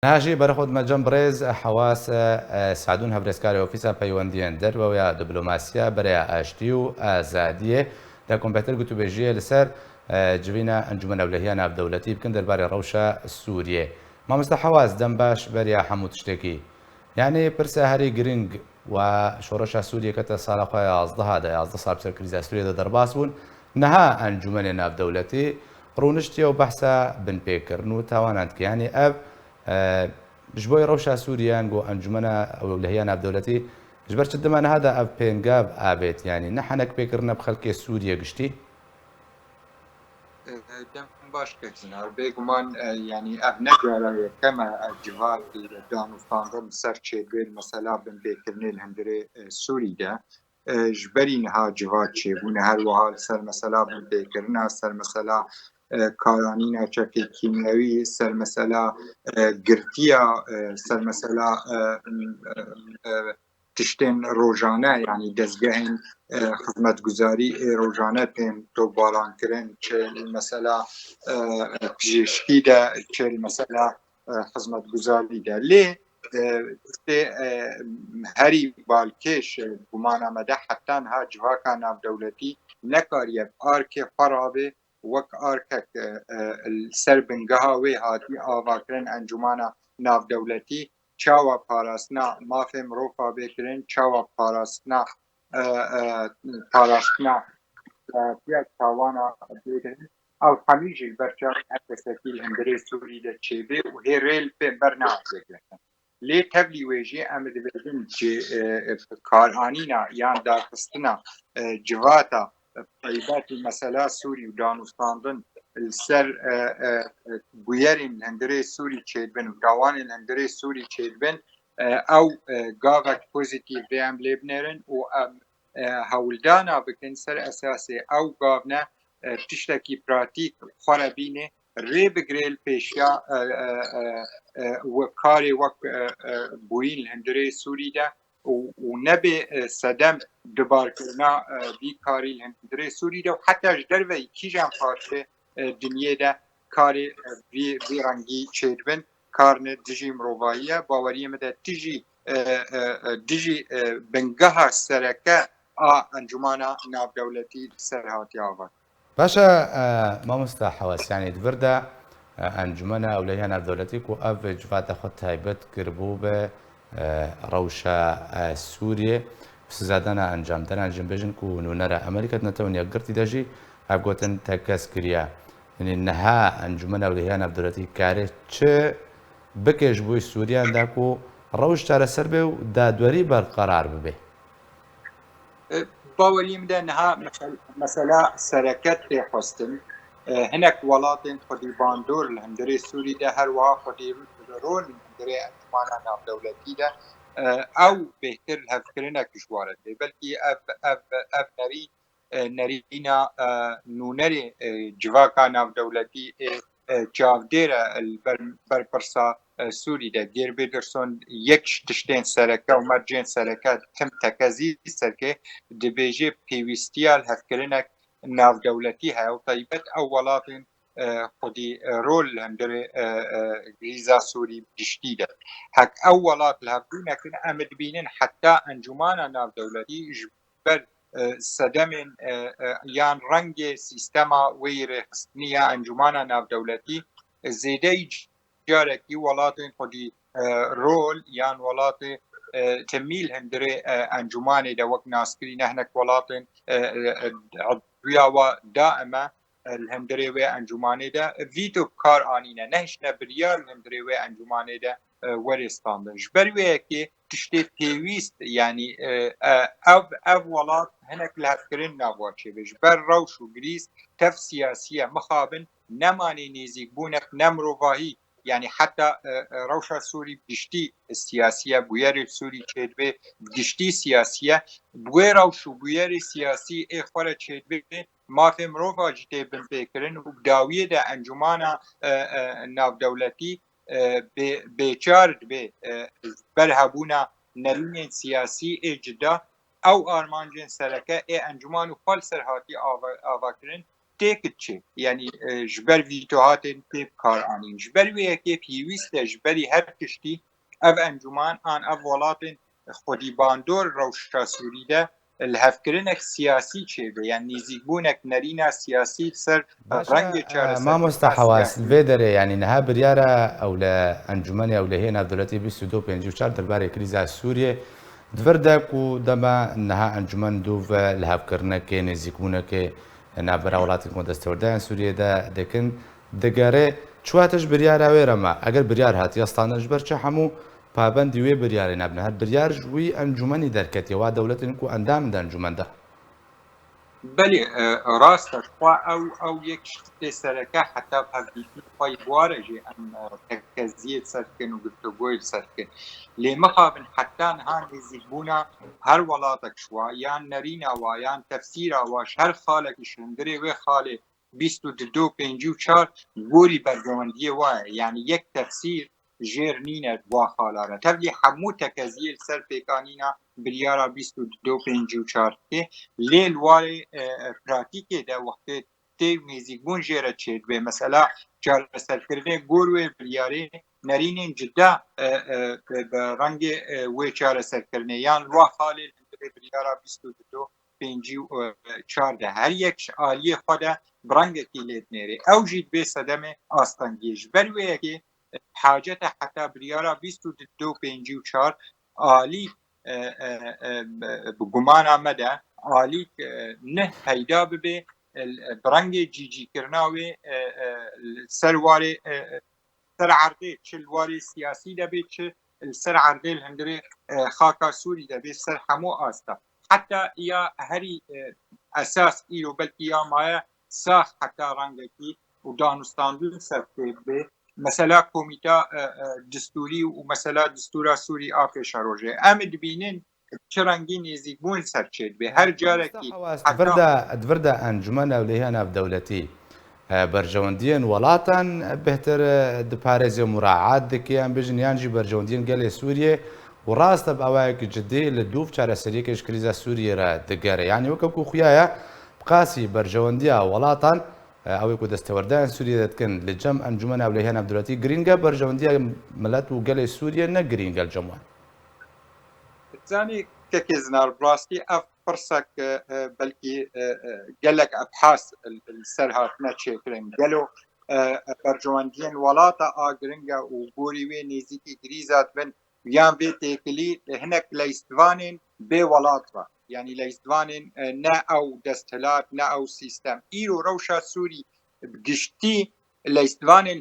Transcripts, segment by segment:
ناژی بەرەخۆت مەجەم بڕێز حواس سعدون هەورێزکاری ئۆفیسە پەیوەندیان دەرەوەیە دیبلۆماسیە بەرەیە ئاشتی و ئازادیە لە کۆمپیوتەر گوتوبێژیە لەسەر جوینە ئەنجومەنە ئەولەهیە ناودەوڵەتی بکەن دەربارەی ڕەوشە سووریێ. مامۆستا حواس دەم باش بەریا هەموو تشتێکی یعنی پرسە هەری گرنگ و شۆڕەشە سووریەکەتە ساڵە خۆی 11 ساڵ سەر کریزە سووریەدا دەرباس بوون نەها ئەنجومەنێ ناودەوڵەتی ڕوونشتیە و بەحسە بنپێکردن و تاواناندکیانی ئەو ji bo rewşa Sûriyan got encumena ewlehiya navdewletî ji ber çi dimene hada ev pêngav avêt yanî ne henek pêkirine bi xelkê Sûriye giştî dem baş ketin bêguman yanî ev negara yekeme civakî danûstandin ser çêbên mesela bin pêkirinê li hundirê Sûrî de ji berî niha civat çêbûne her wiha li ser mesela bin pêkirina ser mesela karanîna çekê kîmyewî ser mesela girtiya ser mesela tiştên rojane yanî dezgehên xizmetguzarî rojane tên topbarankirin çê mesela pijîşkî de çê mesela xizmetguzarî de lê herî balkêş gumana me de heta niha civaka navdewletî nekariye arkê xwe rabê wek arkek ser bingeha wê hatî avakirin encumana navdewletî çawa parastina mafê mirov bêkirin çawa parastina tawana bêkirin ew hemî jî berçav herkesekî li hundirê Sûrî de çêbê û hê rêl pê bernakirtin lê tevlî wê jî em dibêjin karanîna yan darxistina civata taybetî mesela Sûrî û danûstandin li ser bûyerên li hundirê Sûrî çêdibin û dawanên li hundirê Sûrî çêdibin ew gavek pozîtîv vê em lê binêrin û em hewldana bikin ser esasê ew gavne tiştekî pratîk xwe re bîne rê bigire li pêşiya karê wek bûyîn li hundirê Sûrî de û nebê sedem dibarkirina vî karî li hundirê Sûrî de û heta ji derve kîjan partê dinyê de karê vî rengî çêdibin karine dijî mirovayiye baweriyê me de dijî bingeha sereke a encumana navdewletî ser hatiye ava. باشە مامۆستا حەواس یعنی دبردا ئەنجومەنە ئەولەهیە ناودەوڵەتی و ئەv civata xwe taybet kiribû bi rewşa Sûriyê sizadana encamdaran jin bêjin ku nûnera Amerîka netewaniya girtî de jî ev gotin te kes kiriye yanî niha encumena ewlehiya navdewletî karê çi bike ji bo Sûriyan da ku rewş çareser bê û dadwerî berqerar bibe باوەریم de niha mesela sereket tê xwestin hinek welatên xwedî bandor li hundirê Sûrî de her wiha xwedî rol li hundirê encumana navdewletî de ew bêhtir hevkirinek dijwar e belkî ev nerîna nûnerê civaka navdewletî çavdêr e berpirsa Sûrî de gêr bêdirson yek tiştên sereke û mercên sereke tim tekezî serkê dibêje pêwîstiya hevkirinek navdewletî heye û taybet ew welatên xwedî rol li hundirê krîza Sûrî giştî de hek ew welat li hevdû nekin em dibînin heta encumana navdewletî ji ber sedemên yan rengê sîstema wê rêxistiniya encumana navdewletî zêdeyî carekî welatên xwedî rol yan welatê temîl hundirê encumanê de wek naskirîne hinek welatên edwiya wa daima li hundirê wê encumanê de vîto kar anîne nehişne biryar li hundirê wê encumanê de werêstandin ji ber wê yekê tiştê pêwîst yanî ev welat hinek li hevkirin nava çêbe ji ber rewş û girîs tev siyasî ye mixabin nemanê nêzîkbûnek ne mirovahî yani heta rewşa Sûrî giştî siyasiye bûyerê Sûrî çêdibê giştî siyasiye wê rewş û bûyerê siyasî ê xwe re çêdibê mafê mirova jî tê binpêkirin û dawiyê de encumana navdewletî bêçar dibe ber hebûna nerînên siyasî ê cida ew armancên sereke ê encuman û xwe li ser hatî avakirin تێکت چێ یعنی ji ber vîtohatên tê kar anîn ji ber wê yekê pîwîst e ji berî her tiştî ev encûman an ev welatên xwedîbandor rewşa Sûrî de li hevkirinek siyasî çêbe yani nêzîkbûnek nerîna siyasî ser rengê مامۆستا حواس لێ دەرێ ینی نەها بریارە ئەو لە ئەنجومەنی ئەو لە هەیە ناودەوڵەتی 2254 دەربارەی کریزا سووریە دڤردەک و دەما نەها ئەنجومەن دوو لە هەفکردنەکە نێزیکبوونەکە نابەرا وڵاتی دەستەوەردایان سووریەدا دەکەن دەگەڕێ چواتش بریارە وێرەمە ئەگەر بریار هاتی ئەستانەش بەرچە هەموو پابەندی وێ بریارە نابنە هەر بریار ژووی ئەنجومەنی دەرکەتەوە دەوڵەتن و ئەندامدا ئەنجومەندە بەێ ڕاستە خوا ئەو یەک شتێ سەرەکە حتا هەردیتی خی بوارەژێ ئەم تەکەزیەت سەرکن و گفتوگۆی سەرکن لێ مەخابن حتا هان نزیکبوونا هەر وڵاتێک شووە یان نەرینەوە یان تەفسیرەوەش هەر خاڵێکیش هەندرێ وێ خاڵێ 2254 گۆری بەرگەوەندیە وایە یعنی یەک تەفسیر ژێر نینە وا خاڵارە تەبلی هەموو تەکەزیە سەر پێکانینە بریارە 2254 لێ وارێ پراتیکێدا وەختێ تێ نێزیکبوون ژێرە چێت بێ مەسەلا چارەسەرکردنێ گۆر وێ بریارێ نەرینên جدا بە ڕەنگێ وێ چارەسەرکردنێ یان وا خاڵێ بریارە 2254 هەر یەکش ئالیە خۆدا بڕەنگێکی لێت نێرێ ئەو ژیت بێ سەدەمێ ئاستەنگێژ بەروەیەکێ حاجەتە حتا بریارە 2254 ئالی بگومانە مەدە ئالیک نه پەیدا ببێ بڕەنگێ جیجیکردناوێ سەروارێ سەر عەردێ چ وارێ سیاسی دەبێت چ سەر عەردێ هەندرێ خاکا سووری دەبێت سەر هەموو ئاستا حتا یا هەری ئەساس ئیرۆ بەلکی یا مایە ساخ حتا ڕەنگێکی و دانوستاندون سەر بێ مثلا کۆمیتا دستوری و مثلا دستورا سووری ئاپێشە ڕۆژێ ئەمە دبینن چ ڕەنگی نێزیکبوون سەرچێت بێ هەر جارێکی دڤردە ئەنجومەن ئەو لێ ناودەوڵەتی بەرژەوەندیان وڵاتان بهتر دپارێزێ مراعات دکیان بژن یانجی بەرژەوەندیان گەلێ سووریێ و ڕاستە بەوایەکی جددی لە دوو چارەسەریەکەش کریزە سووریێرە دەگەرە یانی وەکەکو خوایە بقاسی بەرژەوەندیە وڵاتان ئەوەی و دەستەوەردایان سووریە دەکەن لە جەم ئەنجومەن ئەو لە هێ ناودەوڵەتی گرینگە بەرژەوەندیە ملەت و گەلێ سووریە نەگرینگە جەموان زانی کەکێ زنار ڕاستی ئەف پرسەک بەلکی گەلک ئەبحاس سەر هاتنە چێکرن گەلۆ بەرژەوەندیان وڵاتە ئاگرنگە و گۆری وێ نێزیکی گریزات بن یان بێ تێکلی هەنێک لە ئیسڤانین بێ وڵاتوە یعنی لە ئیسڤانین نە ئەو دەستهلات نە ئەو سیستەم ئیر و ڕەوشە سووری گشتی لە ئیسڤانین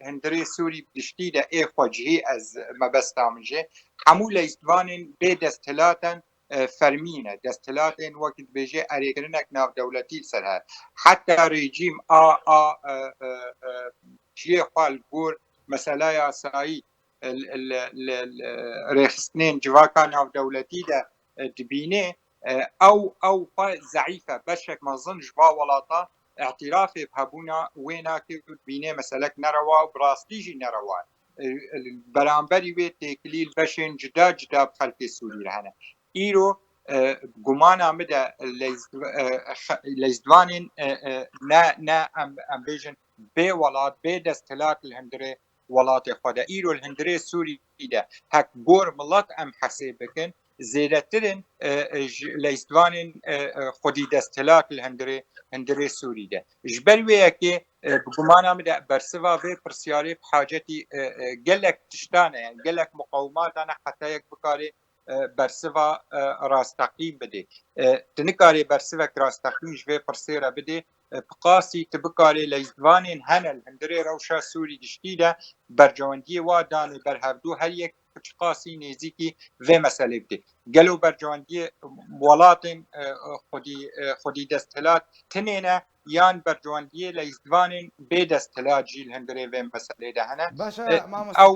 هەندرێ سووری گشتی دە ئێخواجهی ئەز مەبەستامژێ هەموو لە ئیسڤانین بێ دەستهلاتەن فەرمینە دەستهلاتێن وەکت بێژێ ئەرێگرنێک ناودەوڵەتی سەر هەر حتا ڕێجیم ژێ خوال گۆر مەسەلا یاسایی ڕێخستنێن جواکان ناودەوڵەتیدا دبینێ ئەو زەعیفە بەشێک مەزن ژوا وڵاتە اعترافێ هەبوونا وێ ناکرد بینێ مەسەلەک نەڕەوا و بڕاستیژی نەڕەوا بەرامبەری وێ تێکلیل بەشێن جدا جدا خەلکی سووری هەنە ئیرۆ گومانە مدە لە ئیسڤانین نە ئەمبێژن بێ وڵات بێ دەستهلات لە هەندرێ وڵاتی خۆدا ئیرۆ هەندرێ سووریدا هەک گۆر مڵەت ئەم حەسێ بکەن زێدەترن لە ئیسڤانین خودی دەستهلات لە هەندرێ سووریدا ji ber wê yekê bigumana me de bersiva vê pirsyarê hacetî gelek tiştan e gelek muqawimatan e hetayek bikarê bersiva rastaqî bide tu nikarê bersivek rastaqî ji vê pirsê re bidê piqasî tu bikarê lê îstvanên hene li hundirê rewşa Sûrî giştî de bercewendiyê wa danê berhevdû her yek qasî nêzîkî vê meselê bidê gelo bercewendiyê welatên xwedî desthilat tinê ne yan bercewendiyê lê îstvanên bê desthilat jî li hundirê vê meselê de hene ew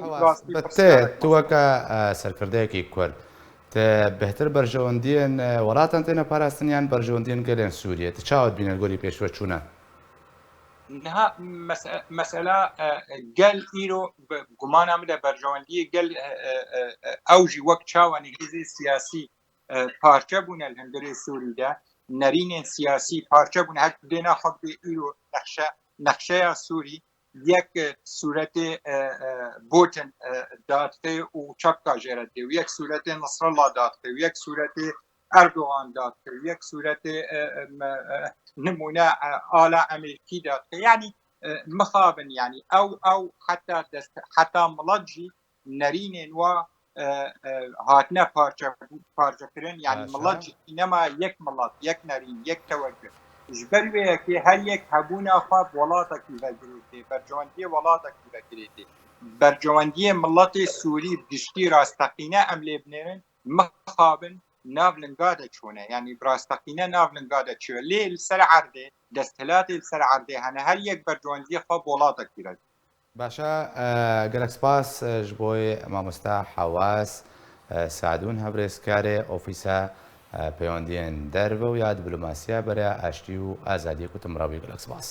tu weka serkirdeyekî Kurd بهتر بەرژەوەندیان وڵاتان تێنە پاراستنیان بەرژەوەندیان گەلێن سووریە چاوت بینە گۆری پێشوە چوونە مەسەلا گەل ئیرۆ گومانە بدە بەرژەوەندیە گەل ئەوژی وەک چاوانی هێزی سیاسی پارچە بوونە لە هەندێک سووریدا نەرینên siyasî parçe bûne hek dêna xwe bê îro nexşeya Sûrî yek sûretê Putin dadixê û çapka jê re dê û yek sûretê Nasrallah dadixê û yek sûretê Erdogan dadixê û yek sûretê nimûne ala Emerîkî dadixê yanî mixabin yanî ew heta milet jî nerînên wa hatine parçekirin yanî milet jî nema yek milet yek nerîn yek tewekir ji ber wê yekê her yek hebûna xwe welatekî vegirêtê bercewendiyê welatekî vegirêtê bercewendiyê miletê Sûrî giştî rasteqîne em lê binêrin mixabin nav linga de çûne yanî rasteqîne nav linga de çûye lê li ser erdê desthilatê li ser erdê hene her yek bercewendiyê xwe welatekî vegir باشە گەلک سپاس ji بۆی مامۆستا حەواس سعدون هەورێزکارێ ئۆفیسە پەیوەندیان دەربە و یا دیبلۆماسیە بەرە ئاشتی و ئازادی کوتمڕاوی گەلک سپاس.